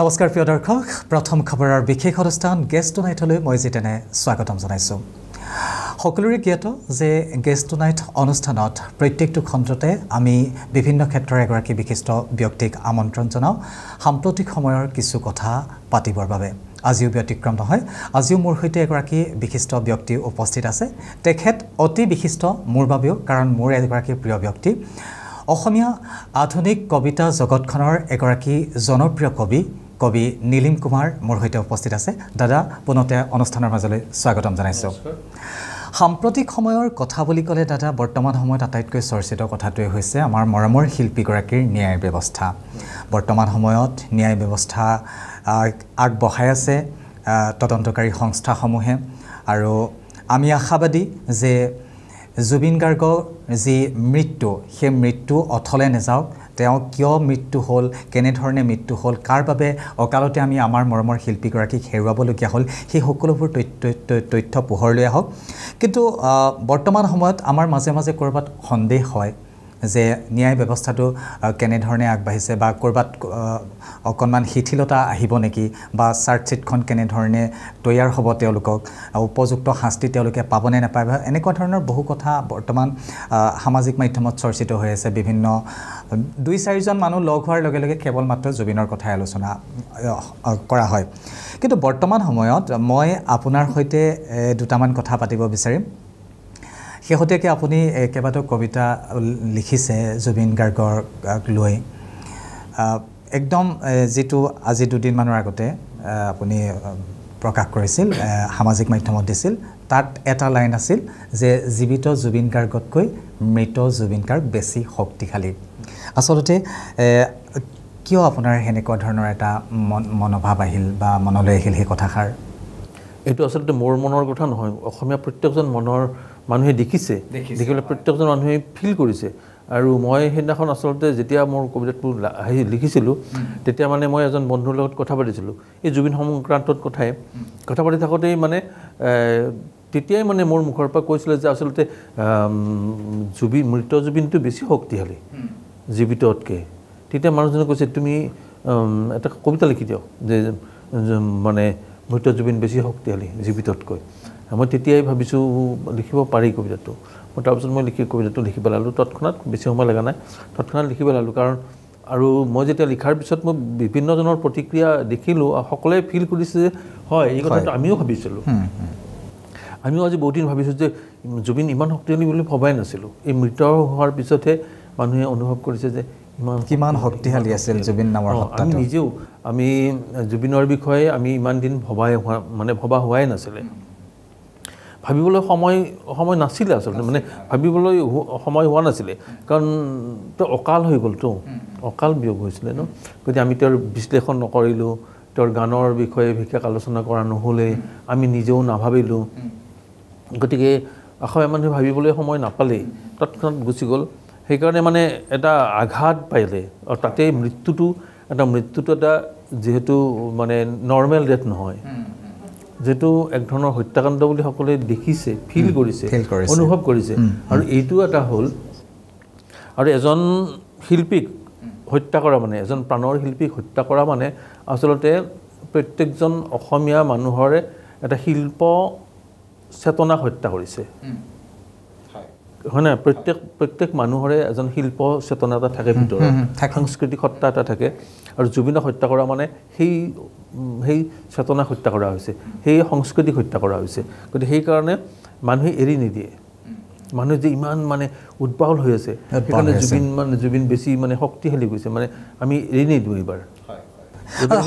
নমস্কাৰ প্ৰিয় দৰ্শক প্ৰথম খবৰৰ বিশেষ অনুষ্ঠান গেষ্ট টুনাইটলৈ মই জিতেনে স্বাগতম জনাইছোঁ সকলোৰে জ্ঞাত যে গেষ্ট টুনাইট অনুষ্ঠানত প্ৰত্যেকটো খণ্ডতে আমি বিভিন্ন ক্ষেত্ৰৰ এগৰাকী বিশিষ্ট ব্যক্তিক আমন্ত্ৰণ জনাওঁ সাম্প্ৰতিক সময়ৰ কিছু কথা পাতিবৰ বাবে আজিও ব্যতিক্ৰম নহয় আজিও মোৰ সৈতে এগৰাকী বিশিষ্ট ব্যক্তি উপস্থিত আছে তেখেত অতি বিশিষ্ট মোৰ বাবেও কাৰণ মোৰ এগৰাকী প্ৰিয় ব্যক্তি অসমীয়া আধুনিক কবিতা জগতখনৰ এগৰাকী জনপ্ৰিয় কবি নীলিম কুমাৰ মোৰ সৈতে উপস্থিত আছে দাদা পুনতে অনুষ্ঠানৰ মাজলৈ স্বাগতম জনাইছোঁ সাম্প্ৰতিক সময়ৰ কথা বুলি ক'লে দাদা বৰ্তমান সময়ত আটাইতকৈ চৰ্চিত কথাটোৱে হৈছে আমাৰ মৰমৰ শিল্পীগৰাকীৰ ন্যায় ব্যৱস্থা বৰ্তমান সময়ত ন্যায় ব্যৱস্থা আগবঢ়াই আছে তদন্তকাৰী সংস্থাসমূহে আৰু আমি আশাবাদী যে জুবিন গাৰ্গৰ যি মৃত্যু সেই মৃত্যু অথলে নাযাওক তেওঁ কিয় মৃত্যু হ'ল কেনেধৰণে মৃত্যু হ'ল কাৰ বাবে অকালতে আমি আমাৰ মৰমৰ শিল্পীগৰাকীক হেৰুৱাবলগীয়া হ'ল সেই সকলোবোৰ তথ্য পোহৰলৈ আহক কিন্তু বৰ্তমান সময়ত আমাৰ মাজে মাজে ক'ৰবাত সন্দেহ হয় যে ন্যায় ব্যৱস্থাটো কেনেধৰণে আগবাঢ়িছে বা ক'ৰবাত অকণমান শিথিলতা আহিব নেকি বা চাৰ্জশ্বিটখন কেনেধৰণে তৈয়াৰ হ'ব তেওঁলোকক উপযুক্ত শাস্তি তেওঁলোকে পাবনে নাপায় এনেকুৱা ধৰণৰ বহু কথা বৰ্তমান সামাজিক মাধ্যমত চৰ্চিত হৈ আছে বিভিন্ন 2-4জন মানুহ লগ হোৱাৰ লগে লগে কেৱল মাত্ৰ জুবিনৰ কথাই আলোচনা কৰা হয় কিন্তু বৰ্তমান সময়ত মই আপোনাৰ সৈতে দুটামান কথা পাতিব বিচাৰিম শেহতীয়াকৈ আপুনি কেইবাটাও কবিতা লিখিছে জুবিন গাৰ্গক লৈ একদম যিটো আজি দুদিনমানৰ আগতে আপুনি প্ৰকাশ কৰিছিল সামাজিক মাধ্যমত দিছিল তাত এটা লাইন আছিল যে জীৱিত জুবিন গাৰ্গতকৈ মৃত জুবিন গাৰ্গ বেছি শক্তিশালী আচলতে কিয় আপোনাৰ সেনেকুৱা ধৰণৰ এটা মনোভাৱ আহিল বা মনলৈ আহিল সেই কথাষাৰ এইটো আচলতে মোৰ মনৰ কথা নহয় অসমীয়া প্ৰত্যেকজন মানুহে দেখিছে দেখিলে প্ৰত্যেকজন মানুহে ফিল কৰিছে আৰু মই সেইদিনাখন আচলতে যেতিয়া মোৰ কবিতাটো লিখিছিলোঁ তেতিয়া মানে মই এজন বন্ধুৰ লগত কথা পাতিছিলোঁ এই জুবিন সংক্ৰান্তত কথা পাতি থাকোঁতেই মানে তেতিয়াই মানে মোৰ মুখৰ পৰা কৈছিলে যে আচলতে মৃত জুবিনটো বেছি শক্তিশালী জীৱিততকৈ তেতিয়া মানুহজনে কৈছে তুমি এটা কবিতা লিখি দিয়ক যে মানে মৃত জুবিন বেছি শক্তিশালী জীৱিততকৈ মই তেতিয়াই ভাবিছোঁ লিখিব পাৰি কবিতাটো মই তাৰপিছত মই কবিতাটো লিখি পেলালোঁ তৎক্ষণাত বেছি সময় লগা নাই তৎক্ষণাত লিখি পেলালোঁ কাৰণ আৰু মই যেতিয়া লিখাৰ পিছত মই বিভিন্নজনৰ প্ৰতিক্ৰিয়া দেখিলোঁ সকলোৱে ফিল কৰিছে যে হয় এই কথাটো আমিও ভাবিছিলোঁ আমিও আজি বহুদিন ভাবিছোঁ যে জুবিন ইমান শক্তিশালী বুলি ভবাই নাছিলোঁ এই মৃত হোৱাৰ পিছতহে মানুহে অনুভৱ কৰিছে যে কিমান শক্তিশালী আছিল জুবিন নামৰ আমি নিজেও আমি জুবিনৰ বিষয়ে আমি ইমান দিন ভবা হোৱাই নাছিলে ভাবিবলৈ সময় নাছিলে আচলতে মানে ভাবিবলৈ সময় হোৱা নাছিলে কাৰণ তেওঁ অকাল হৈ গ'লতো অকাল বিয়োগ হৈছিলে ন গতিকে আমি তেওঁৰ বিশ্লেষণ নকৰিলোঁ তেওঁৰ গানৰ বিষয়ে বিশেষ আলোচনা কৰা নহ'লে আমি নিজেও নাভাবিলোঁ গতিকে অসমীয়া মানুহে ভাবিবলৈ সময় নাপালেই তৎক্ষণাত গুচি গ'ল সেইকাৰণে মানে এটা আঘাত পাইলে আৰু তাতে মৃত্যুটো এটা যিহেতু মানে নৰ্মেল ডেথ নহয় যেটো এক ধৰণৰ হত্যাকাণ্ড বুলি সকলোৱে দেখিছে ফিল কৰিছে অনুভৱ কৰিছে আৰু এইটো এটা হ'ল আৰু এজন শিল্পীক হত্যা কৰা মানে এজন প্ৰাণৰ শিল্পীক হত্যা কৰা মানে আচলতে প্ৰত্যেকজন অসমীয়া মানুহৰে এটা শিল্প চেতনা হত্যা কৰিছে হয় না প্ৰত্যেক মানুহৰে এজন শিল্প চেতনা এটা থাকে ভিতৰত সাংস্কৃতিক সত্তা এটা থাকে আৰু জুবিনক হত্যা কৰা মানে সেই চেতনা হত্যা কৰা হৈছে সেই সংস্কৃতিক হত্যা কৰা হৈছে গতিকে সেইকাৰণে মানুহে এৰি নিদিয়ে মানুহে যে ইমান মানে উদ্বাউল হৈ আছে সেইকাৰণে জুবিন বেছি মানে শক্তিশালী গৈছে মানে আমি এৰি নিদিওঁ এইবাৰ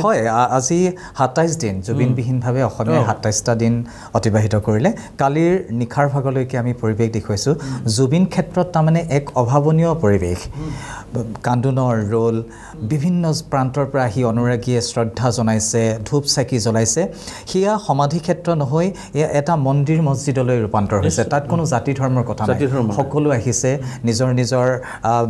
হয় আজি 27 দিন জুবিনবিহীনভাৱে অসমীয়া 27টা দিন অতিবাহিত কৰিলে কালিৰ নিশাৰ ভাগলৈকে আমি পৰিৱেশ দেখুৱাইছোঁ জুবিন ক্ষেত্ৰত তাৰমানে এক অভাৱনীয় পৰিৱেশ কান্দোনৰ ৰোল বিভিন্ন প্ৰান্তৰ পৰা আহি অনুৰাগীয়ে শ্ৰদ্ধা জনাইছে ধূপ চাকি জ্বলাইছে সেয়া সমাধি ক্ষেত্ৰ নহয় এটা মন্দিৰ মছজিদলৈ ৰূপান্তৰ হৈছে তাত কোনো জাতি ধৰ্মৰ কথা নাই সকলো আহিছে নিজৰ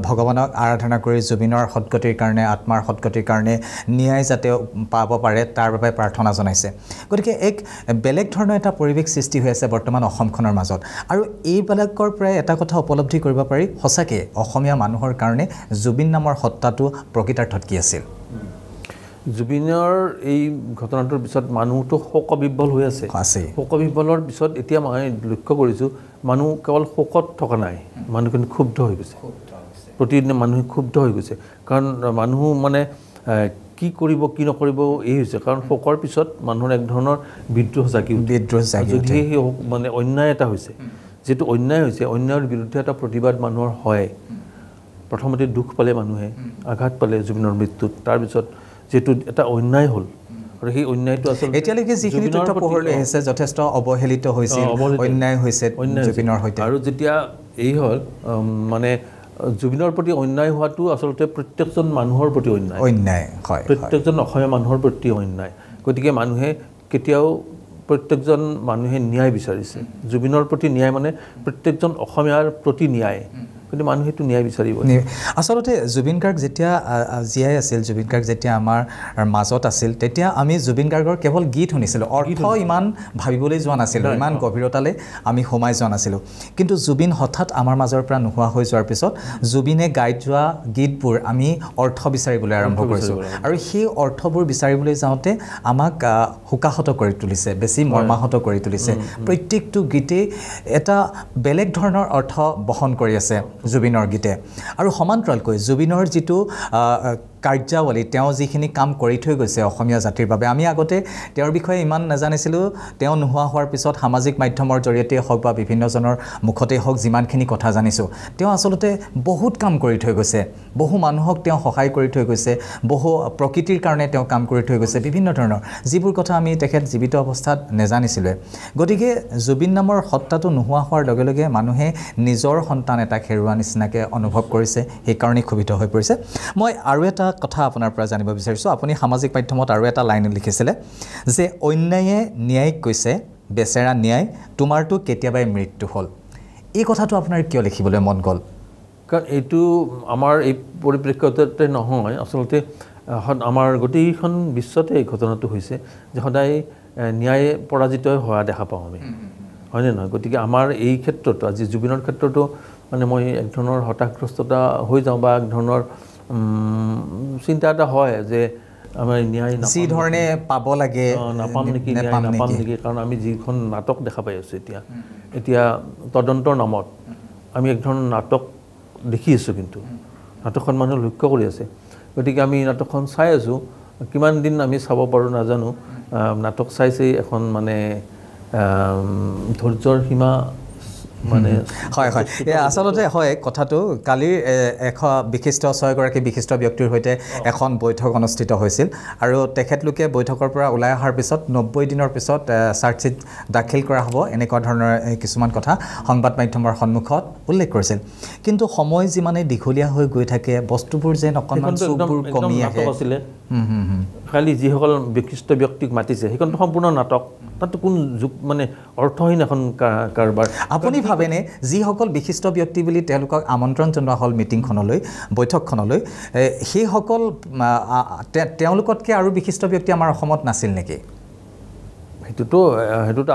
ভগৱানক আৰাধনা কৰি জুবিনৰ সদ্গতিৰ কাৰণে আত্মাৰ সদ্গতিৰ কাৰণে ন্যায় যাতে পাব পাৰে তাৰ বাবে প্ৰাৰ্থনা জনাইছে গতিকে এক বেলেগ ধৰণৰ এটা পৰিৱেশ সৃষ্টি হৈ আছে বৰ্তমান অসমখনৰ মাজত আৰু এইবিলাকৰ পৰাই এটা কথা উপলব্ধি কৰিব পাৰি সঁচাকৈ অসমীয়া মানুহৰ কাৰণে জুবিন নামৰ সত্তাটো প্ৰকৃতাৰ্থত কি আছিল জুবিনৰ এই ঘটনাটোৰ পিছত মানুহটো শোকবিহ্বল হৈ আছে শোকবিহ্বলৰ পিছত এতিয়া মই লক্ষ্য কৰিছোঁ মানুহ কেৱল শোকত থকা নাই মানুহখিনি ক্ষুব্ধ হৈ গৈছে প্ৰতিদিনে মানুহে ক্ষুব্ধ হৈ গৈছে কাৰণ মানুহ মানে কি কৰিব কি নকৰিব এই হৈছে কাৰণ শোকৰ পিছত মানুহৰ এক ধৰণৰ বিদ্ৰোহ জাগি যদি মানে অন্যায় এটা হৈছে যেটো অন্যায় হৈছে অন্যায়ৰ বিৰুদ্ধে এটা প্ৰতিবাদ মানুহৰ হয় প্ৰথমতে দুখ পালে মানুহে আঘাত পালে জুবিনৰ মৃত্যুত তাৰ পিছত যেটো এটা অন্যায় হ'ল আৰু সেই অন্যায়টো আসলে এতিয়ালৈকে যিখিনি তথ্য পোহৰলৈ আহিছে যথেষ্ট অৱহেলিত হৈছিল অন্যায় হৈছে জুবিনৰ হৈতে আৰু যেতিয়া এই হ'ল মানে জুবিনৰ প্ৰতি অন্যায় হোৱাটো আসলতে প্ৰত্যেকজন মানুহৰ প্ৰতি অন্যায় হয় প্ৰত্যেকজন অসমীয়া মানুহৰ প্ৰতি অন্যায় গতিকে মানুহে কেতিয়াও প্ৰত্যেকজন মানুহে ন্যায় বিচাৰিছে জুবিনৰ প্ৰতি ন্যায় মানে প্ৰত্যেকজন অসমীয়াৰ প্ৰতি ন্যায় কিন্তু মানুহে তো ন্যায় বিচাৰিব আসলতে জুবিন গাৰ্গ যেতিয়া জীয়াই আছিল জুবিন গাৰ্গ যেতিয়া আমাৰ মাজত আছিল তেতিয়া আমি জুবিন গাৰ্গৰ কেৱল গীত শুনিছিলোঁ অৰ্থ ইমান ভাবিবলৈ যোৱা নাছিলোঁ ইমান গভীৰতালৈ আমি সোমাই যোৱা নাছিলোঁ কিন্তু জুবিন হঠাৎ আমাৰ মাজৰ পৰা নোহোৱা হৈ যোৱাৰ পিছত জুবিনে গাই যোৱা গীতবোৰ আমি অৰ্থ বিচাৰিবলৈ আৰম্ভ কৰিছোঁ আৰু সেই অৰ্থবোৰ বিচাৰিবলৈ যাওঁতে আমাক হুকাহত কৰি তুলিছে বেছি মৰ্মাহত কৰি তুলিছে প্ৰত্যেকটো গীতেই এটা বেলেগ ধৰণৰ অৰ্থ বহন কৰি আছে জুবিনৰ গীতে আৰু সমান্তৰালকৈ জুবিনৰ যিটো কাৰ্যাৱলী তেওঁ যিখিনি কাম কৰি থৈ গৈছে অসমীয়া জাতিৰ বাবে আমি আগতে তেওঁৰ বিষয়ে ইমান নাজানিছিলোঁ তেওঁ নোহোৱা হোৱাৰ পিছত সামাজিক মাধ্যমৰ জৰিয়তে হওক বা বিভিন্নজনৰ মুখতে হওক যিমানখিনি কথা জানিছোঁ তেওঁ আচলতে বহুত কাম কৰি থৈ গৈছে বহু মানুহক তেওঁ সহায় কৰি থৈ গৈছে বহু প্ৰকৃতিৰ কাৰণে তেওঁ কাম কৰি থৈ গৈছে বিভিন্ন ধৰণৰ যিবোৰ কথা আমি তেখেত জীৱিত অৱস্থাত নেজানিছিলোঁ গতিকে জুবিন নামৰ সত্তাটো নোহোৱা হোৱাৰ লগে লগে মানুহে নিজৰ সন্তান এটা হেৰুৱা নিচিনাকৈ অনুভৱ কৰিছে সেইকাৰণে ক্ষোভিত হৈ পৰিছে মই আৰু এটা কথা আপোনাৰ পৰা জানিব বিচাৰিছোঁ আপুনি সামাজিক মাধ্যমত আৰু এটা লাইন লিখিছিলে যে অন্যায়ে ন্যায়ক কৈছে বেচেৰা ন্যায় তোমাৰটো কেতিয়াবাই মৃত্যু হ'ল এই কথাটো আপোনাৰ কিয় লিখিবলৈ মন গ'ল কাৰণ এইটো আমাৰ এই পৰিপ্ৰেক্ষিততে নহয় আচলতে আমাৰ গোটেইখন বিশ্বতে এই ঘটনাটো হৈছে যে সদায় ন্যায় পৰাজিত হোৱা দেখা পাওঁ আমি হয়নে নহয় গতিকে আমাৰ এই ক্ষেত্ৰতো আজি জুবিনৰ ক্ষেত্ৰতো মানে মই এক ধৰণৰ হতাশগ্ৰস্ততা হৈ যাওঁ বা এক ধৰণৰ চিন্তা এটা হয় যে আমাৰ ন্যায় যি ধৰণে পাব লাগে নাপাম নেকি নাপাম নেকি কাৰণ আমি যিখন নাটক দেখা পাই আছোঁ এতিয়া তদন্তৰ নামত আমি এক ধৰণৰ নাটক দেখি আছোঁ কিন্তু নাটকখন মানুহে লক্ষ্য কৰি আছে গতিকে আমি নাটকখন চাই আছোঁ কিমান দিন আমি চাব পাৰোঁ নাজানো নাটক চাইছে এখন মানে ধৈৰ্যৰ সীমা মানে হয় হয় আসলতে হয় কথাটো কালিৰ বিশিষ্ট 6 গৰাকী বিশিষ্ট ব্যক্তিৰ সৈতে এখন বৈঠক অনুষ্ঠিত হৈছিল আৰু তেখেতলোকে বৈঠকৰ পৰা ওলাই অহাৰ পিছত 90 দিনৰ পিছত চাৰ্জশ্বিট দাখিল কৰা হ'ব এনেকুৱা ধৰণৰ কিছুমান কথা সংবাদ মাধ্যমৰ সন্মুখত উল্লেখ কৰিছিল কিন্তু সময় যিমানে দীঘলীয়া হৈ গৈ থাকে বস্তুবোৰ যেন অকণমান চুকবোৰ কমি আহে খালি যিসকল বিশিষ্ট ব্যক্তিক মাতিছে সেইখনটো সম্পূৰ্ণ নাটক তাতো কোন মানে অৰ্থহীন এখন কাৰবাৰ আপুনি ভাবেনে যিসকল বিশিষ্ট ব্যক্তি বুলি তেওঁলোকক আমন্ত্ৰণ জনোৱা হ'ল মিটিংখনলৈ বৈঠকখনলৈ সেইসকল তেওঁলোকতকৈ আৰু বিশিষ্ট ব্যক্তি আমাৰ অসমত নাছিল নেকি সেইটোতো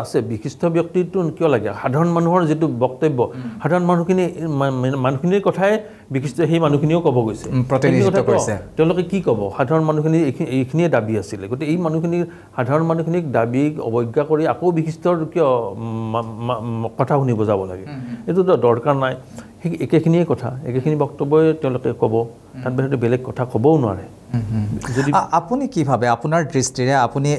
আছে বিশিষ্ট ব্যক্তিটো কিয় লাগে সাধাৰণ মানুহৰ যিটো বক্তব্য সাধাৰণ মানুহখিনিৰ কথাই বিশিষ্ট সেই মানুহখিনিও ক'ব গৈছে প্ৰতিনিধিত্ব কৰিছে তেওঁলোকে কি ক'ব সাধাৰণ মানুহখিনি এইখিনিয়ে দাবী আছিলে গতিকে এই মানুহখিনিৰ সাধাৰণ মানুহখিনিক দাবী অৱজ্ঞা কৰি আকৌ বিশিষ্টৰ কিয় কথা শুনিব যাব লাগে এইটোতো দৰকাৰ নাই সেই একেখিনিয়ে কথা একেখিনি বক্তব্যই তেওঁলোকে ক'ব তাত বাহিৰে বেলেগ কথা ক'বও নোৱাৰে আপুনি কি ভাবে আপোনাৰ দৃষ্টিৰে আপুনি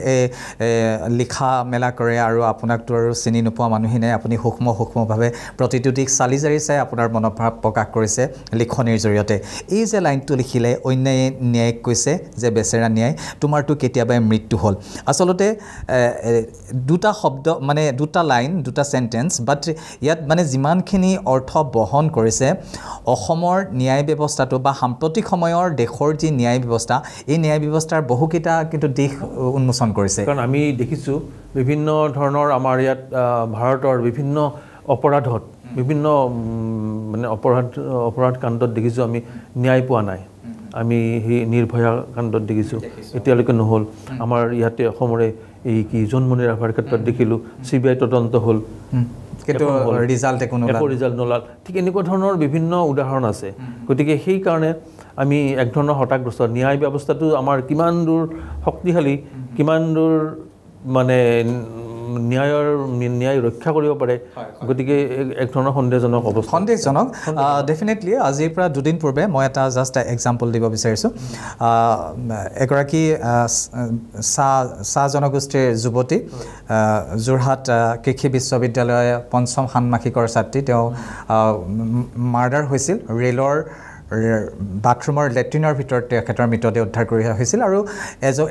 লিখা মেলা কৰে আৰু আপোনাকতো আৰু চিনি নোপোৱা মানুহিনে আপুনি সূক্ষ্মভাৱে প্ৰতিটো দিশ চালি জাৰি চাই আপোনাৰ মনোভাৱ প্ৰকাশ কৰিছে লিখনিৰ জৰিয়তে এই যে লাইনটো লিখিলে অন্যায়ে ন্যায়ক কৈছে যে বেচেৰা ন্যায় তোমাৰটো কেতিয়াবাই মৃত্যু হ'ল আচলতে দুটা শব্দ মানে দুটা লাইন দুটা সেন্টেন্স বাট ইয়াত মানে যিমানখিনি অৰ্থ বহন কৰিছে অসমৰ ন্যায় ব্যৱস্থাটো বা সাম্প্ৰতিক সময়ৰ দেশৰ যি ন্যায় ব্যৱস্থা এই ন্যায় ব্যৱস্থাৰ বহুকেইটা কিন্তু দিশ উন্মোচন কৰিছে কাৰণ আমি দেখিছোঁ বিভিন্ন ধৰণৰ আমাৰ ইয়াত ভাৰতৰ বিভিন্ন অপৰাধত বিভিন্ন মানে অপৰাধ কাণ্ডত দেখিছোঁ আমি ন্যায় পোৱা নাই আমি সেই নিৰ্ভয়া কাণ্ডত দেখিছোঁ এতিয়ালৈকে নহ'ল আমাৰ ইয়াতে অসমৰে এই কি জন্মনি ৰাভাৰ ক্ষেত্ৰত দেখিলোঁ CBI তদন্ত হ'ল কিন্তু ৰিজাল্ট একো নোলাল ঠিক এনেকুৱা ধৰণৰ বিভিন্ন উদাহৰণ আছে গতিকে সেইকাৰণে আমি এক ধৰণৰ হতাগ্ৰস্ত ন্যায় ব্যৱস্থাটো আমাৰ কিমান দূৰ শক্তিশালী কিমান দূৰ মানে ন্যায় ৰক্ষা কৰিব পাৰে গতিকে এক ধৰণৰ সন্দেহজনক অৱস্থা সন্দেহজনক ডেফিনেটলি আজিৰ পৰা দুদিন পূৰ্বে মই এটা জাষ্ট এক্সাম্পল দিব বিচাৰিছোঁ এগৰাকী চাহ জনগোষ্ঠীৰ যুৱতী যোৰহাট কৃষি বিশ্ববিদ্যালয় পঞ্চম ষান্মাসিকৰ ছাত্ৰী তেওঁ মাৰ্ডাৰ হৈছিল ৰেলৰ বাথৰুমৰ লেট্ৰিনৰ ভিতৰত তেখেতৰ মৃতদেহ উদ্ধাৰ কৰি হৈছিল আৰু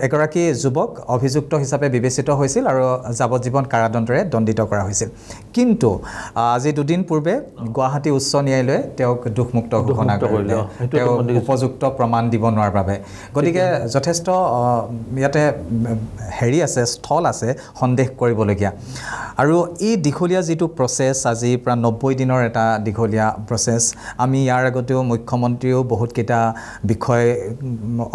এগৰাকী যুৱক অভিযুক্ত হিচাপে বিবেচিত হৈছিল আৰু যাৱজ্জীৱন কাৰাদণ্ডৰে দণ্ডিত কৰা হৈছিল কিন্তু আজি দুদিন পূৰ্বে গুৱাহাটী উচ্চ ন্যায়ালয়ে তেওঁক দোষমুক্ত ঘোষণা কৰিলে তেওঁ উপযুক্ত প্ৰমাণ দিব নোৱাৰাৰ বাবে গতিকে যথেষ্ট ইয়াতে হেৰি আছে স্থল আছে সন্দেহ কৰিবলগীয়া আৰু এই দীঘলীয়া যিটো প্ৰচেছ আজিৰ পৰা 90 দিনৰ এটা দীঘলীয়া প্ৰচেছ আমি ইয়াৰ আগতেও মুখ্যমন্ত্ৰীও বহুতকেইটা বিষয়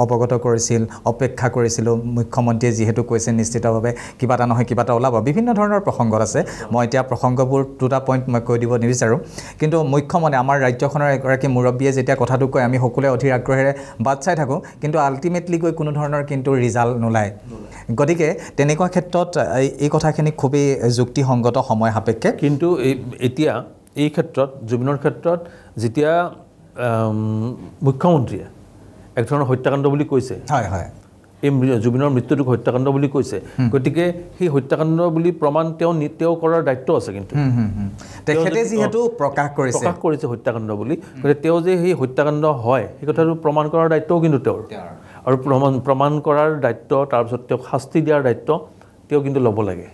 অৱগত কৰিছিল অপেক্ষা কৰিছিলোঁ মুখ্যমন্ত্ৰীয়ে যিহেতু কৈছে নিশ্চিতভাৱে কিবা এটা নহয় কিবা এটা ওলাব বিভিন্ন ধৰণৰ প্ৰসংগত আছে মই এতিয়া প্ৰসংগবোৰ দুটা পইণ্ট মই কৈ দিব নিবিচাৰোঁ কিন্তু মুখ্যমন্ত্ৰী আমাৰ ৰাজ্যখনৰ এগৰাকী মুৰব্বীয়ে যেতিয়া কথাটো কয় আমি সকলোৱে অধীৰ আগ্ৰহেৰে বাট চাই থাকোঁ কিন্তু আল্টিমেটলি গৈ কোনো ধৰণৰ কিন্তু ৰিজাল্ট নোলায় গতিকে তেনেকুৱা ক্ষেত্ৰত এই কথাখিনি খুবেই যুক্তিসংগত সময় সাপেক্ষে কিন্তু এতিয়া এই ক্ষেত্ৰত জুবিনৰ ক্ষেত্ৰত যেতিয়া মুখ্যমন্ত্ৰীয়ে এক ধৰণৰ হত্যাকাণ্ড বুলি কৈছে হয় হয় এই জুবিনৰ মৃত্যুটোক হত্যাকাণ্ড বুলি কৈছে গতিকে সেই হত্যাকাণ্ড বুলি প্ৰমাণ তেওঁ কৰাৰ দায়িত্ব আছে কিন্তু তেখেতে যিহেতু প্ৰকাশ কৰিছে হত্যাকাণ্ড বুলি গতিকে তেওঁ যে সেই হত্যাকাণ্ড হয় সেই কথাটো প্ৰমাণ কৰাৰ দায়িত্বও কিন্তু তেওঁৰ আৰু প্ৰমাণ কৰাৰ দায়িত্ব তাৰপিছত তেওঁক শাস্তি দিয়াৰ দায়িত্ব তেওঁ কিন্তু ল'ব লাগে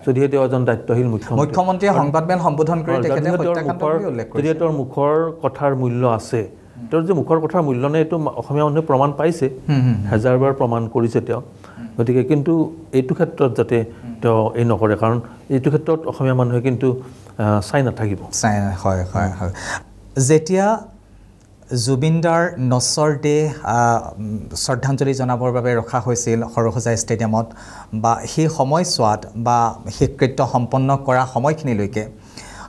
যদিহে তেওঁ এজন দায়িত্বশীল মুখ্যমন্ত্ৰীয়ে সংবাদমেল সম্বোধন কৰি তেখেতে হত্যাকাণ্ড বুলি উল্লেখ কৰিছে যদিহে তেওঁৰ মুখৰ কথাৰ মূল্য আছে তেওঁৰ যে মুখৰ কথাৰ মূল্য নাই এইটো অসমীয়া মানুহে প্ৰমাণ পাইছে হাজাৰবাৰ প্ৰমাণ কৰিছে তেওঁ গতিকে কিন্তু এইটো ক্ষেত্ৰত যাতে তেওঁ এই নকৰে কাৰণ এইটো ক্ষেত্ৰত অসমীয়া মানুহে কিন্তু চাই নাথাকিব হয় হয় হয় যেতিয়া জুবিনদাৰ নচৰ দেহ শ্ৰদ্ধাঞ্জলি জনাবৰ বাবে ৰখা হৈছিল সৰুসজাই ষ্টেডিয়ামত বা সেই সময়ছোৱাত বা শেষকৃত্য সম্পন্ন কৰা সময়খিনিলৈকে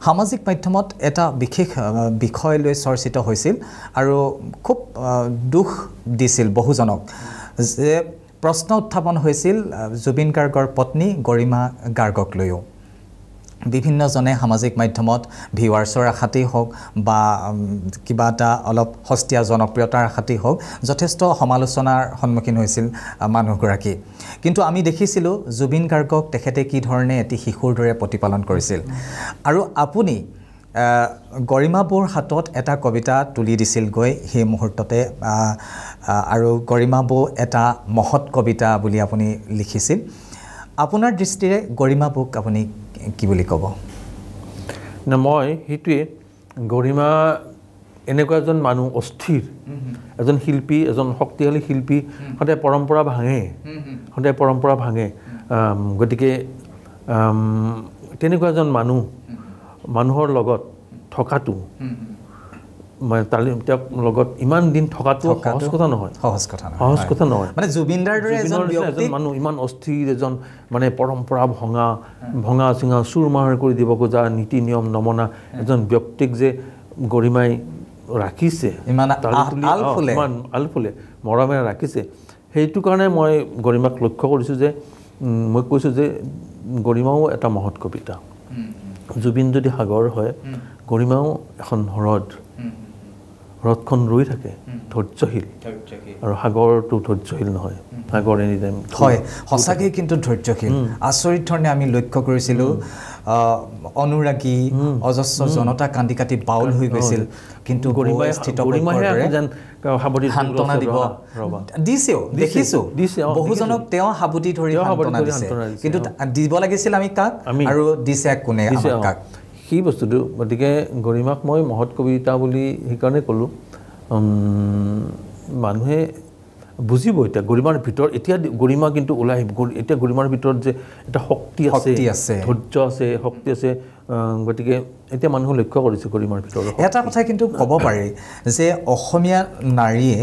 সামাজিক মাধ্যমত এটা বিশেষ বিষয় লৈ চৰ্চিত হৈছিল আৰু খুব দুখ দিছিল বহুজনক যে প্ৰশ্ন উত্থাপন হৈছিল জুবিন গাৰ্গৰ পত্নী গৰিমা গাৰ্গক লৈও বিভিন্নজনে সামাজিক মাধ্যমত ভিউৱাৰ্ছৰ আশাতেই হওক বা কিবা এটা অলপ সস্তীয়া জনপ্ৰিয়তাৰ আশাতেই হওক যথেষ্ট সমালোচনাৰ সন্মুখীন হৈছিল মানুহগৰাকী কিন্তু আমি দেখিছিলোঁ জুবিন গাৰ্গক তেখেতে কি ধৰণে এটি শিশুৰ দৰে প্ৰতিপালন কৰিছিল আৰু আপুনি গৰিমা বৌৰ হাতত এটা কবিতা তুলি দিছিল গৈ সেই মুহূৰ্ততে আৰু গৰিমা বৌ এটা মহৎ কবিতা বুলি আপুনি লিখিছিল আপোনাৰ দৃষ্টিৰে গৰিমা বৌক আপুনি কি বুলি ক'ব না মই সেইটোৱে গৰিমা এনেকুৱা এজন মানুহ অস্থিৰ এজন শিল্পী এজন শক্তিশালী শিল্পী সদায় পৰম্পৰা ভাঙে গতিকে তেনেকুৱা এজন মানুহৰ লগত থকাটো মানে তেওঁৰ লগত ইমান দিন থকাটো সহজ কথা নহয় মানে জুবিনদাৰ দৰে এজন মানুহ ইমান অস্থিৰ এজন মানে পৰম্পৰা ভঙা চিঙা চুৰমাৰ কৰি দিব খোজা নীতি নিয়ম নমনা এজন ব্যক্তিক যে গৰিমাই ৰাখিছে ইমান আলফুলে মৰমেৰে ৰাখিছে সেইটো কাৰণে মই গৰিমাক লক্ষ্য কৰিছোঁ যে মই কৈছোঁ যে গৰিমাও এটা মহৎ কবিতা জুবিন যদি সাগৰ হয় গৰিমাও এখন হ্ৰদখন ৰৈ থাকে ধৈৰ্যশীল আৰু সাগৰটো ধৈৰ্যশীল নহয় সাগৰ এনি টাইম হয় সঁচাকৈ কিন্তু ধৈৰ্যশীল আচৰিত ধৰণে আমি লক্ষ্য কৰিছিলোঁ অনুৰাগী অজস্ৰ জনতা কান্দি কাটি বাউল হৈ গৈছিল কিন্তু সান্তনা দিব দিছেও দেখিছোঁ বহুজনক তেওঁ সাবুতি ধৰি সান্তনা দিছে কিন্তু দিব লাগিছিল আমি কাক আৰু দিছে কোনে কাক সেই বস্তুটো গতিকে গৰিমাক মই মহৎ কবিতা বুলি সেইকাৰণে ক'লোঁ মানুহে বুজিব এতিয়া গৰিমাৰ ভিতৰত এতিয়া গৰিমা কিন্তু ওলাই আহিব এতিয়া গৰিমাৰ ভিতৰত যে এটা শক্তি আছে ধৈৰ্য আছে শক্তি আছে গতিকে এতিয়া মানুহে লক্ষ্য কৰিছে গৰিমাৰ ভিতৰত এটা কথা কিন্তু ক'ব পাৰি যে অসমীয়া নাৰীয়ে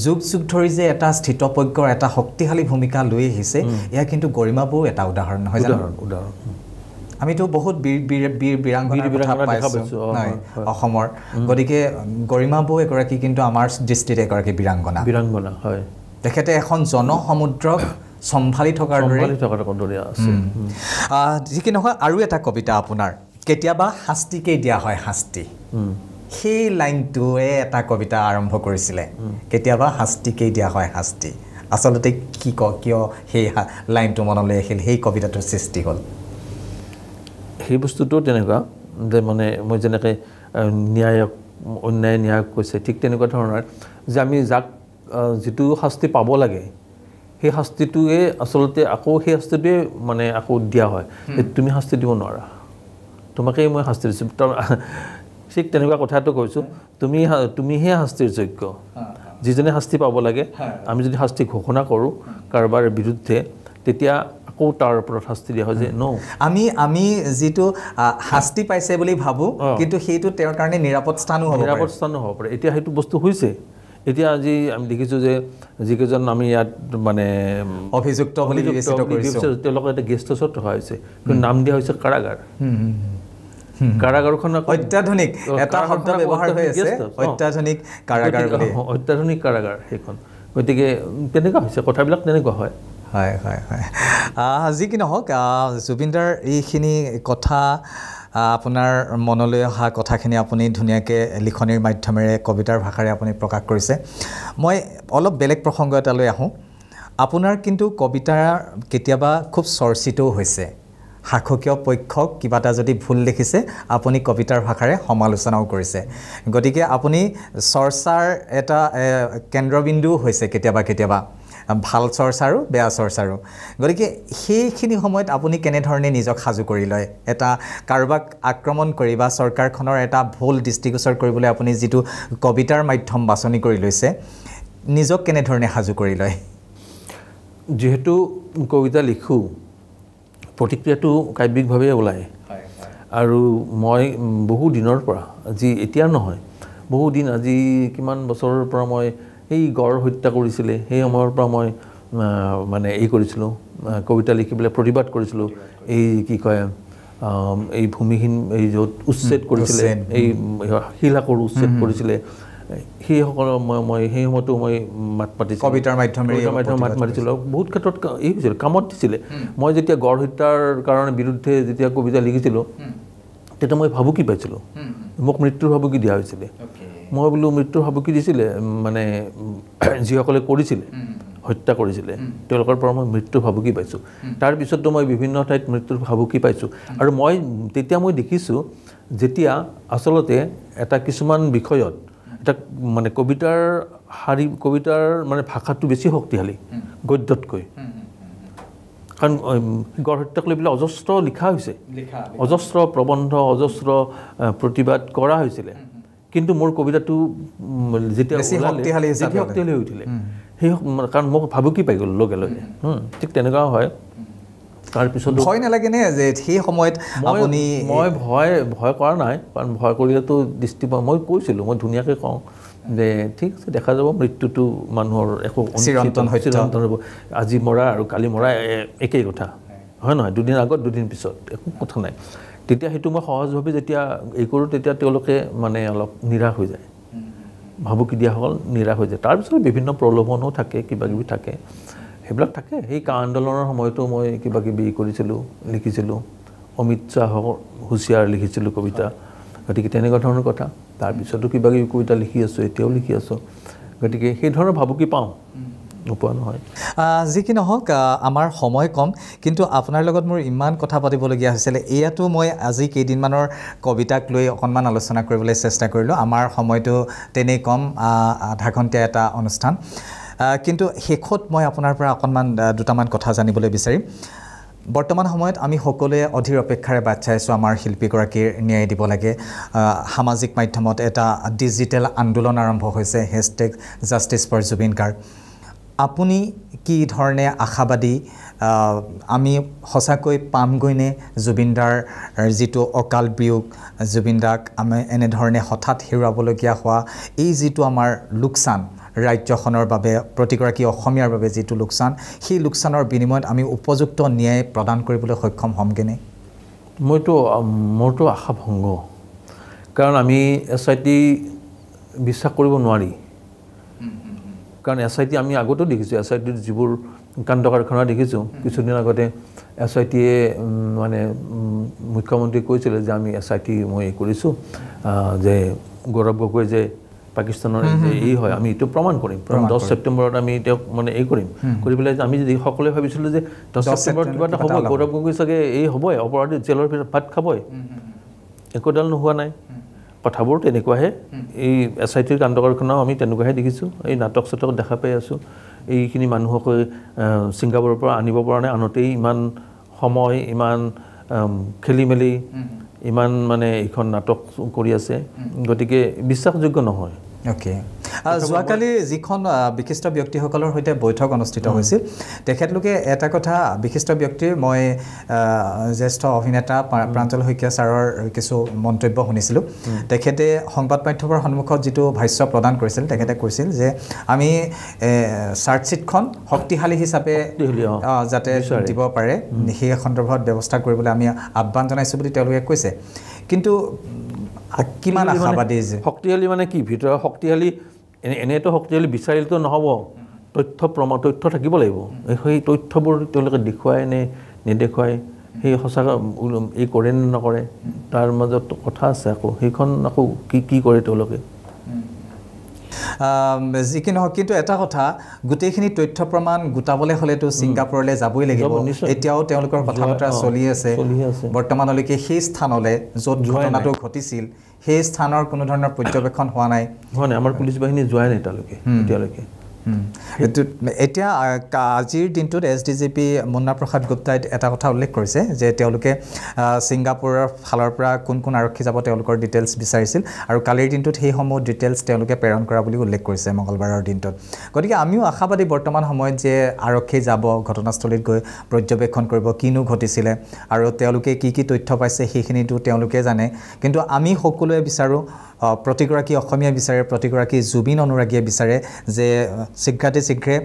যুগ যুগ ধৰি যে এটা স্থিতপ্ৰজ্ঞৰ এটা শক্তিশালী ভূমিকা লৈ আহিছে এয়া কিন্তু গৰিমা বৌ এটা উদাহৰণ নহয় জানো উদাহৰণ আমিতো বহুত বীৰাংগনাৰ কথা পাইছোঁ অসমৰ গতিকে গৰিমা বৌ এগৰাকী কিন্তু আমাৰ দৃষ্টিত এগৰাকী বীৰাংগনা হয় তেখেতে এখন জনসমুদ্ৰক চম্ভালি থকাৰ দৰে আছে যি কি নহয় আৰু এটা কবিতা আপোনাৰ কেতিয়াবা শাস্তিকেই দিয়া হয় শাস্তি সেই লাইনটোৱে এটা কবিতা আৰম্ভ কৰিছিলে কেতিয়াবা শাস্তিকেই দিয়া হয় শাস্তি আচলতে কি কিয় সেই লাইনটো মনলৈ আহিল সেই কবিতাটোৰ সৃষ্টি হ'ল সেই বস্তুটো তেনেকুৱা যে মানে মই যেনেকৈ ন্যায়ক অন্যায় ন্যায়ক কৈছে ঠিক তেনেকুৱা ধৰণৰ যে আমি যাক যিটো শাস্তি পাব লাগে সেই শাস্তিটোৱে আচলতে আকৌ সেই শাস্তিটোৱে মানে আকৌ দিয়া হয় তুমি শাস্তি দিব নোৱাৰা তোমাকেই মই শাস্তি দিছোঁ ঠিক তেনেকুৱা কথাটো কৈছোঁ তুমিহে শাস্তিৰ যোগ্য যিজনে শাস্তি পাব লাগে আমি যদি শাস্তি ঘোষণা কৰোঁ কাৰোবাৰ বিৰুদ্ধে তেতিয়া আকৌ তাৰ ওপৰত শাস্তি দিয়া হয় যে আমি যিটো শাস্তি পাইছে বুলি ভাবোঁ কিন্তু সেইটো তেওঁৰ কাৰণে নিৰাপদ স্থানো হ'ব পাৰে এতিয়া সেইটো বস্তু হৈছে এতিয়া আজি আমি দেখিছোঁ যে যিকেইজন আমি ইয়াত মানে অভিযুক্ত বুলি বিবেচিত কৰিছোঁ তেওঁলোকে এটা গেষ্ট হাউচত ৰখা হৈছে কিন্তু নাম দিয়া হৈছে কাৰাগাৰ কাৰাগাৰখন অত্যাধুনিক এটা শব্দ ব্যৱহাৰ হৈ আছে অত্যাধুনিক কাৰাগাৰ বুলি অত্যাধুনিক কাৰাগাৰ সেইখন গতিকে তেনেকুৱা হৈছে কথাবিলাক তেনেকুৱা হয় হয় হয় হয় যি কি নহওক জুবিনদাৰ এইখিনি কথা আপোনাৰ মনলৈ অহা কথাখিনি আপুনি ধুনীয়াকৈ লিখনিৰ মাধ্যমেৰে কবিতাৰ ভাষাৰে আপুনি প্ৰকাশ কৰিছে মই অলপ বেলেগ প্ৰসংগ এটালৈ আহোঁ আপোনাৰ কিন্তু কবিতা কেতিয়াবা খুব চৰ্চিতও হৈছে শাসকীয় পক্ষক কিবা এটা যদি ভুল লিখিছে আপুনি কবিতাৰ ভাষাৰে সমালোচনাও কৰিছে গতিকে আপুনি চৰ্চাৰ এটা কেন্দ্ৰবিন্দুও হৈছে কেতিয়াবা ভাল চৰ্চাৰো বেয়া চৰ্চাৰো গতিকে সেইখিনি সময়ত আপুনি কেনেধৰণে নিজক সাজু কৰি লয় এটা কাৰোবাক আক্ৰমণ কৰি বা চৰকাৰখনৰ এটা ভুল দৃষ্টিগোচৰ কৰিবলৈ আপুনি যিটো কবিতাৰ মাধ্যম বাছনি কৰি লৈছে নিজক কেনেধৰণে সাজু কৰি লয় যিহেতু কবিতা লিখোঁ প্ৰতিক্ৰিয়াটো কাব্যিকভাৱে ওলায় আৰু মই বহু দিনৰ পৰা আজি এতিয়া নহয় বহু দিন আজি কিমান বছৰৰ পৰা মই এই গড় হত্যা কৰিছিলে সেই সময়ৰ পৰা মই মানে কৰিছিলোঁ কবিতা লিখি পেলাই প্ৰতিবাদ কৰিছিলোঁ এই কি কয় এই ভূমিহীন এই য'ত উচ্ছেদ কৰিছিলে এই শিলাকৰ উচ্ছেদ কৰিছিলে সেইসকলৰ মই সেই সময়তো মই মাত মাতিছিলোঁ কবিতাৰ মাধ্যমেৰে মাত মাতিছিলোঁ বহুত ক্ষেত্ৰত এই হৈছিল কামত দিছিলে মই যেতিয়া গড় হত্যাৰ কাৰণে বিৰুদ্ধে যেতিয়া কবিতা লিখিছিলোঁ তেতিয়া মই ভাবুকি পাইছিলোঁ মোক মৃত্যুৰ ভাবুকি দিয়া হৈছিলে মই বোলো মৃত্যুৰ ভাবুকি দিছিলে মানে যিসকলে কৰিছিলে হত্যা কৰিছিলে তেওঁলোকৰ পৰা মই মৃত্যুৰ ভাবুকি পাইছোঁ তাৰপিছতো মই বিভিন্ন ঠাইত মৃত্যুৰ ভাবুকি পাইছোঁ আৰু তেতিয়া মই দেখিছোঁ যেতিয়া আচলতে এটা কিছুমান বিষয়ত এটা মানে কবিতাৰ মানে ভাষাটো বেছি শক্তিশালী গদ্যতকৈ কাৰণ গড় হত্যা কৰি পেলাই অজস্ৰ লিখা হৈছে অজস্ৰ প্ৰবন্ধ অজস্ৰ প্ৰতিবাদ কৰা হৈছিলে কিন্তু মোৰ কবিতাটো যেতিয়া শক্তিশালী হৈ উঠিলে সেই কাৰণ মোক ভাবুকি পাই গ'ল লগে লগে ঠিক তেনেকুৱা হয় তাৰপিছত ভয় নালাগেনে যে সেই সময়ত মই ভয় কৰা নাই কাৰণ ভয় কৰিলেতো মই কৈছিলোঁ মই ধুনীয়াকৈ কওঁ যে ঠিক আছে দেখা যাব মৃত্যুটো মানুহৰ একো চিৰন্তন হ'ব আজি মৰা আৰু কালি মৰা একেই কথা হয় নহয় দুদিন আগত দুদিন পিছত একো কথা নাই তেতিয়া সেইটো মই সহজভাৱে যেতিয়া কৰোঁ তেতিয়া তেওঁলোকে মানে অলপ নিৰাশ হৈ যায় ভাবুকি দিয়াসকল নিৰাশ হৈ যায় তাৰপিছত বিভিন্ন প্ৰলোভনো থাকে কিবাকিবি থাকে সেইবিলাক থাকে সেই আন্দোলনৰ সময়তো মই কিবাকিবি কৰিছিলোঁ লিখিছিলোঁ অমিত শ্বাহৰ হুঁচিয়াৰ লিখিছিলোঁ কবিতা গতিকে তেনেকুৱা ধৰণৰ কথা তাৰপিছতো কিবাকিবি কবিতা লিখি আছোঁ এতিয়াও লিখি আছোঁ গতিকে সেই ধৰণৰ ভাবুকি পাওঁ নোপোৱা নহয় যি কি নহওক আমাৰ সময় কম কিন্তু আপোনাৰ লগত মোৰ ইমান কথা পাতিবলগীয়া হৈছিলে এয়াতো মই আজি কেইদিনমানৰ কবিতাক লৈ অকণমান আলোচনা কৰিবলৈ চেষ্টা কৰিলোঁ আমাৰ সময়টো তেনেই কম আধা ঘণ্টীয়া এটা অনুষ্ঠান কিন্তু শেষত মই আপোনাৰ পৰা অকণমান দুটামান কথা জানিবলৈ বিচাৰিম বৰ্তমান সময়ত আমি সকলোৱে অধীৰ অপেক্ষাৰে বাট চাই আছোঁ আমাৰ শিল্পীগৰাকীৰ ন্যায় দিব লাগে সামাজিক মাধ্যমত এটা ডিজিটেল আন্দোলন আৰম্ভ হৈছে #জাষ্টিছ ফৰ জুবিন গাৰ্গ আপুনি কি ধৰণে আশাবাদী আমি সঁচাকৈ পামগৈনে জুবিনদাৰ যিটো অকাল বিয়োগ জুবিনদাক আমি এনেধৰণে হঠাৎ হেৰুৱাবলগীয়া হোৱা এই যিটো আমাৰ লোকচান ৰাজ্যখনৰ বাবে প্ৰতিগৰাকী অসমীয়াৰ বাবে যিটো লোকচান সেই লোকচানৰ বিনিময়ত আমি উপযুক্ত ন্যায় প্ৰদান কৰিবলৈ সক্ষম হ'মগৈনে মোৰতো আশা ভংগ কাৰণ আমি SIT বিশ্বাস কৰিব নোৱাৰি কাৰণ SIT আমি আগতেও দেখিছোঁ SIT যিবোৰ কাণ্ড কাৰখানা দেখিছোঁ কিছুদিন আগতে SIT মানে মুখ্যমন্ত্ৰী কৈছিলে যে আমি SIT মই কৰিছোঁ যে গৌৰৱ গগৈ যে পাকিস্তানৰ যে এই হয় আমি এইটো প্ৰমাণ কৰিম 10 ছেপ্টেম্বৰত আমি তেওঁক মানে এই কৰিম কৰি পেলাই আমি যদি সকলোৱে ভাবিছিলোঁ যে 10 ছেপ্টেম্বৰত কিবা এটা হ'ব গৌৰৱ গগৈ চাগে এই হ'বই অপৰাধী জেলৰ ভিতৰত ভাত খাবই একোডাল নোহোৱা নাই কথাবোৰ তেনেকুৱাহে এই SITৰ কাণ্ড কাৰখানাও আমি তেনেকুৱাহে দেখিছোঁ এই নাটক চাটক দেখা পাই আছোঁ এইখিনি মানুহক ছিংগাপুৰৰ পৰা আনিব পৰা নাই আনতেই ইমান সময় ইমান খেলি মেলি ইমান মানে এইখন নাটক কৰি আছে গতিকে বিশ্বাসযোগ্য নহয় ওকে যোৱাকালি যিখন বিশিষ্ট ব্যক্তিসকলৰ সৈতে বৈঠক অনুষ্ঠিত হৈছিল তেখেতলোকে এটা কথা বিশিষ্ট ব্যক্তিৰ মই জ্যেষ্ঠ অভিনেতা প্ৰাঞ্জল শইকীয়া ছাৰৰ কিছু মন্তব্য শুনিছিলোঁ তেখেতে সংবাদ মাধ্যমৰ সন্মুখত যিটো ভাষ্য প্ৰদান কৰিছিল তেখেতে কৈছিল যে আমি চাৰ্জশ্বিটখন শক্তিশালী হিচাপে যাতে দিব পাৰে সেই সন্দৰ্ভত ব্যৱস্থা কৰিবলৈ আমি আহ্বান জনাইছোঁ বুলি তেওঁলোকে কৈছে কিন্তু কিমান আশাবাদী শক্তিশালী মানে কি ভিতৰৰ শক্তিশালী এনেতো শক্তিশালী বিচাৰিলেতো নহ'ব তথ্য থাকিব লাগিব সেই তথ্যবোৰ তেওঁলোকে দেখুৱাই নে নেদেখুৱাই সেই সঁচাকৈ এই কৰে নে নকৰে তাৰ মাজত কথা আছে আকৌ সেইখন আকৌ কি কৰে তেওঁলোকে যি কি নহওক কিন্তু এটা কথা গোটেইখিনি তথ্য প্ৰমাণ গোটাবলৈ হ'লেতো ছিংগাপুৰলৈ যাবই লাগিব এতিয়াও তেওঁলোকৰ কথা বতৰা চলি আছে বৰ্তমানলৈকে সেই স্থানলৈ য'ত ঘটনাটো ঘটিছিল সেই স্থানৰ কোনো ধৰণৰ পৰ্যবেক্ষণ হোৱা নাই আমাৰ পুলিচ বাহিনী যোৱাই নাই এতিয়ালৈকে এতিয়া আজিৰ দিনটোত SDGP মুন্না প্ৰসাদ গুপ্তাই এটা কথা উল্লেখ কৰিছে যে তেওঁলোকে ছিংগাপুৰৰ ফালৰ পৰা কোন আৰক্ষী যাব তেওঁলোকৰ ডিটেইলছ বিচাৰিছিল আৰু কালিৰ দিনটোত সেইসমূহ ডিটেইলছ তেওঁলোকে প্ৰেৰণ কৰা বুলি উল্লেখ কৰিছে মঙলবাৰৰ দিনটোত গতিকে আমিও আশাবাদী বৰ্তমান সময়ত যে আৰক্ষী যাব ঘটনাস্থলীত গৈ পৰ্যবেক্ষণ কৰিব কিনো ঘটিছিলে আৰু তেওঁলোকে কি তথ্য পাইছে সেইখিনিতো তেওঁলোকে জানে কিন্তু আমি সকলোৱে বিচাৰোঁ প্ৰতিগৰাকী অসমীয়া বিচাৰে প্ৰতিগৰাকী জুবিন অনুৰাগীয়ে বিচাৰে যে শীঘ্ৰে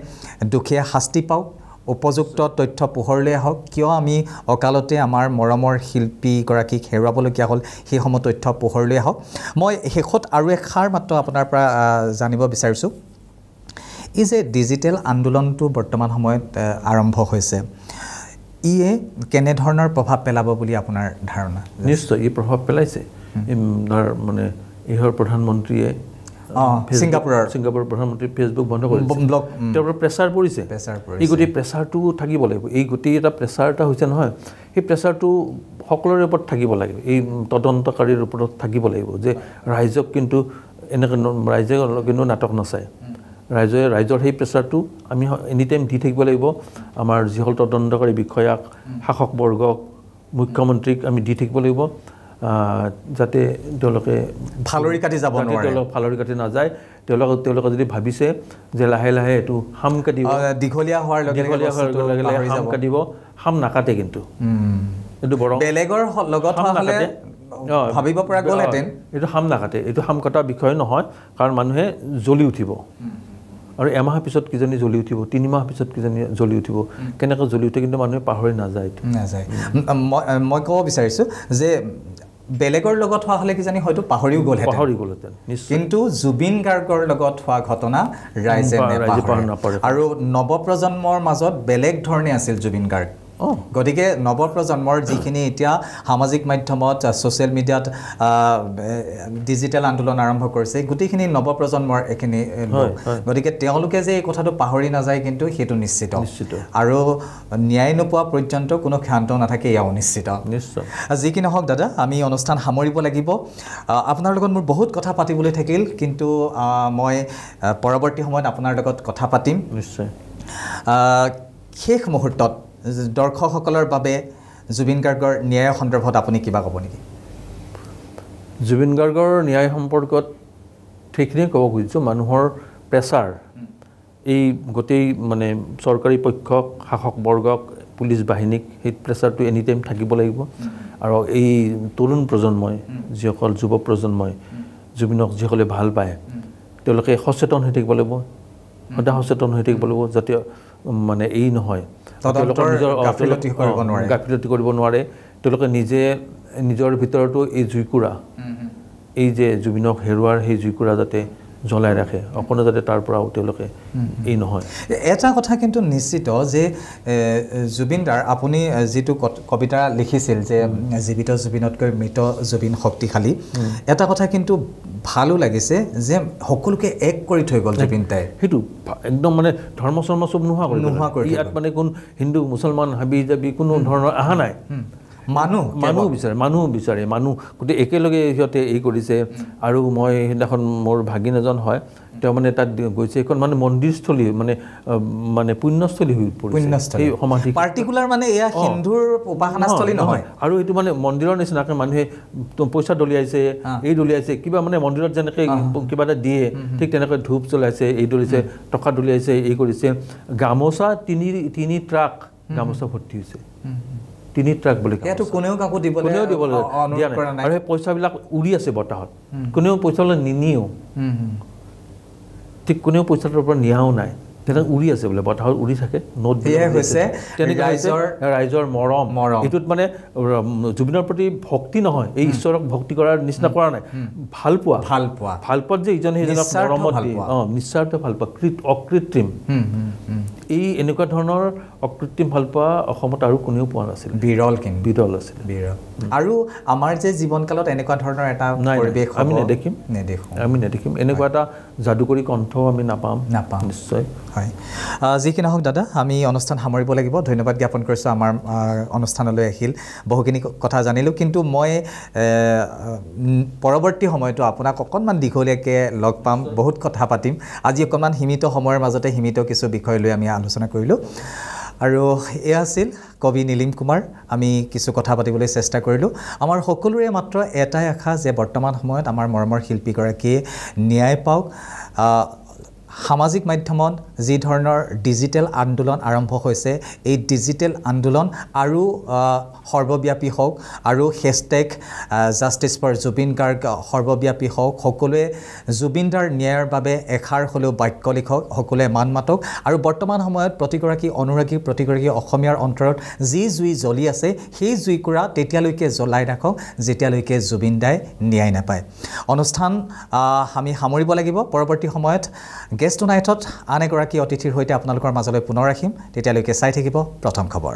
দুখীয়া শাস্তি পাওক উপযুক্ত তথ্য পোহৰলৈ আহক কিয় আমি অকালতে আমাৰ মৰমৰ শিল্পীগৰাকীক হেৰুৱাবলগীয়া হ'ল সেইসমূহ তথ্য পোহৰলৈ আহক মই শেষত আৰু এষাৰ মাত্ৰ আপোনাৰ পৰা জানিব বিচাৰিছোঁ এই যে ডিজিটেল আন্দোলনটো বৰ্তমান সময়ত আৰম্ভ হৈছে ইয়ে কেনেধৰণৰ প্ৰভাৱ পেলাব বুলি আপোনাৰ ধাৰণা নিশ্চয় এই প্ৰভাৱ পেলাইছে মানে ইহৰ প্ৰধানমন্ত্ৰীয়ে ছিংগাপুৰৰ প্ৰধানমন্ত্ৰী ফেচবুক বন্ধ কৰিছে তেওঁৰ প্ৰেছাৰ পৰিছে এই গোটেই প্ৰেছাৰটো থাকিব লাগিব এই গোটেই এটা প্ৰেছাৰ এটা হৈছে নহয় সেই প্ৰেছাৰটো সকলোৰে ওপৰত থাকিব লাগিব এই তদন্তকাৰীৰ ওপৰত থাকিব লাগিব যে ৰাইজক কিন্তু এনেকৈ ৰাইজে কিন্তু নাটক নাচায় ৰাইজৰ সেই প্ৰেছাৰটো আমি এনি টাইম দি থাকিব লাগিব আমাৰ যিসকল তদন্তকাৰী বিষয়াক শাসকবৰ্গক মুখ্যমন্ত্ৰীক আমি দি থাকিব লাগিব যাতে তেওঁলোকে ফালৰি কাটি যাব নোৱাৰে ফালৰি কাটি নাযায় তেওঁলোকে যদি ভাবিছে যে লাহে লাহে এইটো হাম কাটিব দীঘলীয়া হোৱাৰ লগে লগে হাম কাটিব হাম নাকাটে কিন্তু এইটো বৰং বেলেগৰ লগত ভাবিব পৰা গ'লহেঁতেন এইটো হাম নাকাটে এইটো হাম কটাৰ বিষয় নহয় কাৰণ মানুহে জ্বলি উঠিব আৰু এমাহৰ পিছত কিজনী জ্বলি উঠিব 3 মাহ পিছত কিজনী জ্বলি উঠিব কেনেকৈ জ্বলি উঠে কিন্তু মানুহে পাহৰি নাযায় মই ক'ব বিচাৰিছোঁ যে বেলেগৰ লগত হোৱা হ'লে কিজানি হয়তো পাহৰিও গ'লহেঁতেন কিন্তু জুবিন গাৰ্গৰ লগত হোৱা ঘটনা ৰাইজে নাপাহৰে আৰু নৱপ্ৰজন্মৰ মাজত বেলেগ ধৰণে আছিল জুবিন গাৰ্গ গতিকে নৱপ্ৰজন্মৰ যিখিনি এতিয়া সামাজিক মাধ্যমত ছ'চিয়েল মিডিয়াত ডিজিটেল আন্দোলন আৰম্ভ কৰিছে গোটেইখিনি নৱপ্ৰজন্মৰ এইখিনি গতিকে তেওঁলোকে যে এই কথাটো পাহৰি নাযায় কিন্তু সেইটো নিশ্চিত আৰু ন্যায় নোপোৱা পৰ্যন্ত কোনো ক্ষান্ত নাথাকে এয়াও নিশ্চিত যি কি নহওক দাদা আমি অনুষ্ঠান সামৰিব লাগিব আপোনাৰ লগত মোৰ বহুত কথা পাতিবলৈ থাকিল কিন্তু মই পৰৱৰ্তী সময়ত আপোনাৰ লগত কথা পাতিম নিশ্চয় শেষ মুহূৰ্তত দৰ্শকসকলৰ বাবে জুবিন গাৰ্গৰ ন্যায়ৰ সন্দৰ্ভত আপুনি কিবা ক'ব নেকি জুবিন গাৰ্গৰ ন্যায় সম্পৰ্কত ঠিকখিনি ক'ব খুজিছোঁ মানুহৰ প্ৰেছাৰ এই গোটেই মানে চৰকাৰী পক্ষক শাসকবৰ্গক পুলিচ বাহিনীক সেই প্ৰেছাৰটো এনি টাইম থাকিব লাগিব আৰু এই তৰুণ প্ৰজন্মই যিসকল যুৱ প্ৰজন্মই জুবিনক যিসকলে ভাল পায় তেওঁলোকে সচেতন হৈ থাকিব লাগিব সদায় সচেতন হৈ থাকিব লাগিব যাতে মানে এই নহয় তেওঁলোকৰ নিজৰ গাফিলতি কৰিব নোৱাৰে তেওঁলোকে নিজে নিজৰ ভিতৰতো এই জুইকুৰা এই যে জুবিনক হেৰুৱাৰ সেই জুইকুৰা যাতে জ্বলাই ৰাখে অকণো যাতে তাৰ পৰাও তেওঁলোকে এই নহয় এটা কথা কিন্তু নিশ্চিত যে জুবিনদাৰ আপুনি যিটো কবিতা লিখিছিল যে জীৱিত জুবিনতকৈ মৃত জুবিন শক্তিশালী এটা কথা কিন্তু ভালো লাগিছে যে সকলোকে এক কৰি থৈ গ'ল জুবিন দাই সেইটো একদম মানে ধৰ্ম চৰ্ম চব নোহোৱা কৰি ইয়াত মানে কোন হিন্দু মুছলমান হাবি জাবি কোনো ধৰণৰ অহা নাই মানুহ বিচাৰে মানুহ গোটেই একেলগে সিহঁতে এই কৰিছে আৰু মই সেইদিনাখন মোৰ ভাগিন এজন হয় তেওঁ মানে তাত গৈছে এখন মানে মন্দিৰস্থলী মানে পুণ্যস্থলী হৈ পৰিছে এই সমাধি পাৰ্টিকুলাৰ মানে এয়া হিন্দুৰ উপাসনাস্থলী নহয় আৰু এইটো মানে মন্দিৰৰ নিচিনাকৈ মানুহে পইচা দলিয়াইছে এই দলিয়াইছে কিবা মানে মন্দিৰত যেনেকৈ কিবা এটা দিয়ে ঠিক তেনেকৈ ধূপ জ্বলাইছে এই দলিয়াইছে টকা দলিয়াইছে এই কৰিছে গামোচা তিনি ট্ৰাক গামোচা ভৰ্তি হৈছে 3 ট্ৰাক বুলি এটো কোনেও কাকো দিবলৈ দিয়া নাই আৰু এই পইচাবিলাক উৰি আছে বতাহত কোনেও পইচালৈ নিনিও ঠিক কোনেও পইচাৰ পৰা নিয়াও নাই তেনেকৈ উৰি আছে বোলে বতাহত উৰি থাকে নোট দিয়ে হৈছে ৰাইজৰ মৰম এটোত মানে জুবিনৰ প্ৰতি ভক্তি নহয় এই ঈশ্বৰক ভক্তি কৰাৰ নিচিনা কৰা নাই ভাল পোৱা যে ইজনে সিজনক মৰমত দিয়ে নিশ্চয়ত ভাল পোৱা অকৃত্ৰিম এই এনেকুৱা ধৰণৰ অকৃত্ৰিম ভাল পোৱা অসমত আৰু কোনেও পোৱা নাছিল বিৰল আছিল আৰু আমাৰ যে জীৱনকালত এনেকুৱা ধৰণৰ এটা পৰিৱেশ আমি নেদেখিম এনেকুৱা এটা যাদুকৰী কণ্ঠ আমি নাপাম নিশ্চয় হয় যিকি নহওক দাদা আমি অনুষ্ঠান সামৰিব লাগিব ধন্যবাদ জ্ঞাপন কৰিছোঁ আমাৰ অনুষ্ঠানলৈ আহিল বহুখিনি কথা জানিলোঁ কিন্তু মই পৰৱৰ্তী সময়তো আপোনাক অকণমান দীঘলীয়াকৈ লগ পাম বহুত কথা পাতিম আজি অকণমান সীমিত সময়ৰ মাজতে সীমিত কিছু বিষয় লৈ আমি আলোচনা কৰিলোঁ আৰু এয়া আছিল কবি নীলিম কুমাৰ আমি কিছু কথা পাতিবলৈ চেষ্টা কৰিলোঁ আমাৰ সকলোৰে মাত্ৰ এটাই আশা যে বৰ্তমান সময়ত আমাৰ মৰমৰ শিল্পীগৰাকীয়ে ন্যায় পাওক সামাজিক মাধ্যমত যি ধৰণৰ ডিজিটেল আন্দোলন আৰম্ভ হৈছে এই ডিজিটেল আন্দোলন আৰু সৰ্বব্যাপী হওক আৰু হেশটেগ জাষ্টিছ ফৰ জুবিন গাৰ্গ সৰ্বব্যাপী হওক সকলোৱে জুবিনদাৰ ন্যায়ৰ বাবে এষাৰ হ'লেও বাক্য লিখক সকলোৱে মান মাতক আৰু বৰ্তমান সময়ত প্ৰতিগৰাকী অনুৰাগী প্ৰতিগৰাকী অসমীয়াৰ অন্তৰত যি জুই জ্বলি আছে সেই জুইকুৰা তেতিয়ালৈকে জ্বলাই ৰাখক যেতিয়ালৈকে জুবিন দাই ন্যায় নাপায় অনুষ্ঠান আমি সামৰিব লাগিব পৰৱৰ্তী সময়ত গেষ্ট নাইটত আন এগৰাকী অতিথিৰ সৈতে আপোনালোকৰ মাজলৈ পুনৰ ৰাখিম তেতিয়ালৈকে চাই থাকিব প্ৰথম খবৰ